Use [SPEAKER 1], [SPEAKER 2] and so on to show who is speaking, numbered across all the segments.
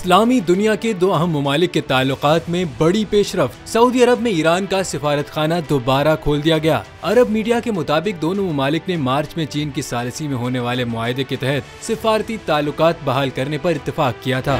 [SPEAKER 1] इस्लामी दुनिया के दो अहम ममालिक के ताल्लुकात में बड़ी पेशरफ्त। सऊदी अरब में ईरान का सिफारत खाना दोबारा खोल दिया गया। अरब मीडिया के मुताबिक दोनों ममालिक ने मार्च में चीन की सालिसी में होने वाले मुआहदे के तहत सिफारती ताल्लुकात बहाल करने पर इत्तेफाक किया था।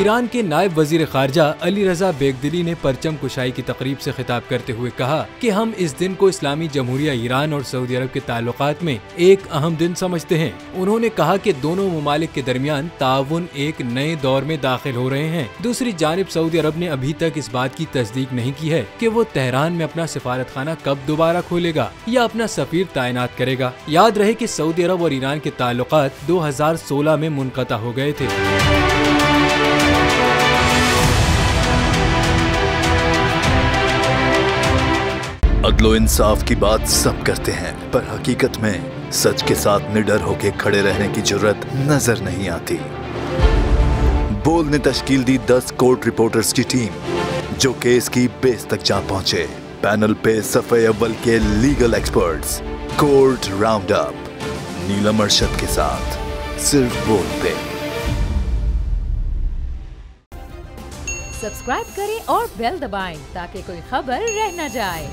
[SPEAKER 1] ईरान के नायब वजीर खारजा अली रजा बेगदिली ने परचम कुशाई की तकरीब से खिताब करते हुए कहा कि हम इस दिन को इस्लामी जमहूरिया ईरान और सऊदी अरब के ताल्लुकात में एक अहम दिन समझते हैं। उन्होंने कहा कि दोनों ममालिक के दरमियान ताउन एक नए दौर में दाखिल हो रहे हैं। दूसरी जानिब सऊदी अरब ने अभी तक इस बात की तस्दीक नहीं की है कि वो तेहरान में अपना सिफारत खाना कब दोबारा खोलेगा या अपना सफीर तैनात करेगा। याद रहे कि सऊदी अरब और ईरान के ताल्लुकात 2016 में मुनक़ता हो गए थे।
[SPEAKER 2] अदलो इंसाफ की बात सब करते हैं, पर हकीकत में सच के साथ निडर होकर खड़े रहने की जुर्रत नजर नहीं आती। बोल ने तश्कील दी 10 कोर्ट रिपोर्टर्स की टीम, जो केस की बेस तक जा पहुंचे। पैनल पे सफ़े अव्वल के legal experts. Court round up Neelam Arshad के साथ सिर्फ बोल पे।
[SPEAKER 3] सब्सक्राइब करें और बेल दबाएं ताकि कोई खबर रह न जाए।